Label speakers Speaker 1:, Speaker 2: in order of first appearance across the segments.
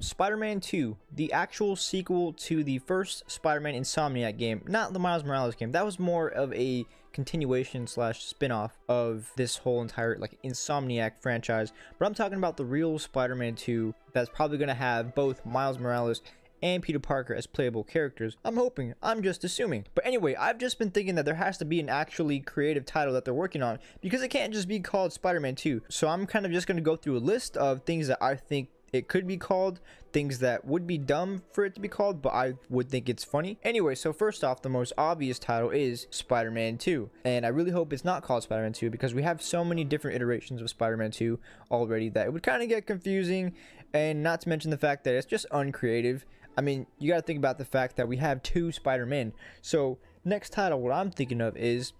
Speaker 1: Spider-Man 2, the actual sequel to the first Spider-Man Insomniac game, not the Miles Morales game. That was more of a continuation slash spin-off of this whole entire like Insomniac franchise, but I'm talking about the real Spider-Man 2 that's probably going to have both Miles Morales and Peter Parker as playable characters. I'm hoping, I'm just assuming. But anyway, I've just been thinking that there has to be an actually creative title that they're working on, because it can't just be called Spider-Man 2. So I'm kind of just going to go through a list of things that I think it could be called, things that would be dumb for it to be called, but I would think it's funny. Anyway, so first off, the most obvious title is Spider-Man 2, and I really hope it's not called Spider-Man 2, because we have so many different iterations of Spider-Man 2 already that it would kind of get confusing, and not to mention the fact that it's just uncreative. I mean, you gotta think about the fact that we have 2 Spider-Men. So next title, what I'm thinking of is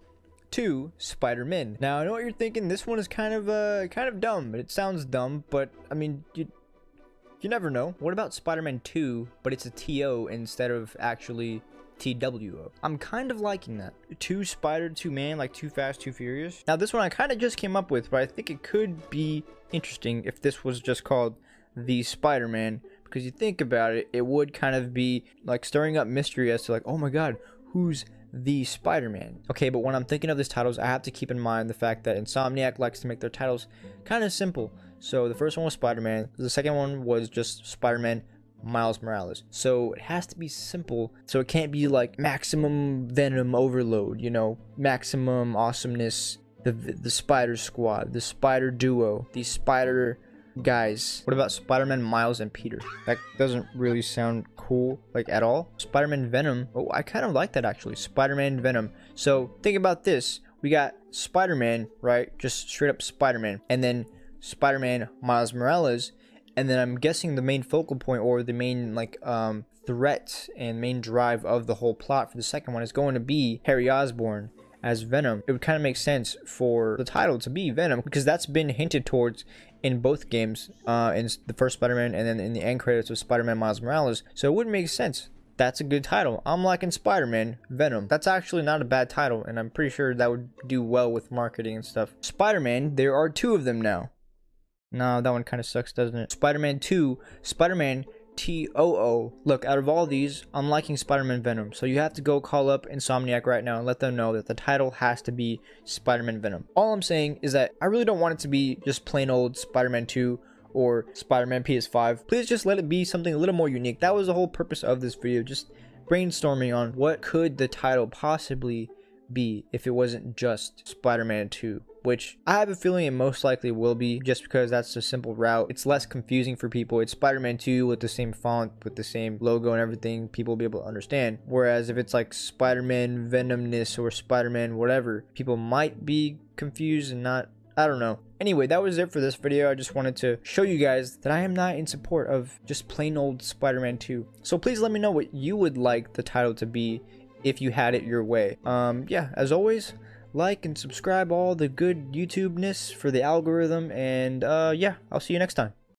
Speaker 1: 2 Spider-Men. Now I know what you're thinking, this one is kind of dumb. It sounds dumb, but I mean, you never know. What about Spider-Man 2, but it's a TO instead of actually TWO? I'm kind of liking that. 2 Spider, 2 Man, like Too Fast, Too Furious. Now this one I kind of just came up with, but I think it could be interesting if this was just called the Spider-Man, because you think about it, it would kind of be like stirring up mystery as to like, oh my god, who's the Spider-Man? Okay, but when I'm thinking of these titles, I have to keep in mind the fact that Insomniac likes to make their titles kind of simple. So the first one was Spider-Man, the second one was just Spider-Man Miles Morales. So it has to be simple, so it can't be like maximum venom overload, you know, maximum awesomeness, the Spider Squad, the Spider Duo, the Spider guys. What about Spider-Man Miles and Peter? That doesn't really sound cool, like, at all. Spider-Man Venom. Oh, I kind of like that actually. Spider-Man Venom. So think about this, we got Spider-Man, right, just straight up Spider-Man, and then Spider-Man Miles Morales, and then I'm guessing the main focal point, or the main like threat and main drive of the whole plot for the second one is going to be Harry Osborn as Venom. It would kind of make sense for the title to be Venom, because that's been hinted towards in both games, in the first Spider-Man and then in the end credits of Spider-Man Miles Morales. So it would make sense. That's a good title. I'm liking Spider-Man Venom. That's actually not a bad title, and I'm pretty sure that would do well with marketing and stuff. Spider-Man, there are 2 of them now. No, that one kind of sucks, doesn't it? Spider-Man 2, Spider-Man TOO. Look, out of all these, I'm liking Spider-Man Venom. So you have to go call up Insomniac right now and let them know that the title has to be Spider-Man Venom. All I'm saying is that I really don't want it to be just plain old Spider-Man 2 or Spider-Man PS5. Please just let it be something a little more unique. That was the whole purpose of this video, just brainstorming on what could the title possibly be if it wasn't just Spider-Man 2, which I have a feeling it most likely will be, just because that's a simple route. It's less confusing for people. It's Spider-Man 2 with the same font, with the same logo and everything. People will be able to understand. Whereas if it's like Spider-Man Venomness or Spider-Man whatever, people might be confused and not, I don't know. Anyway, that was it for this video. I just wanted to show you guys that I am not in support of just plain old Spider-Man 2. So please let me know what you would like the title to be if you had it your way. Yeah, as always, like and subscribe, all the good YouTube-ness for the algorithm, and yeah, I'll see you next time.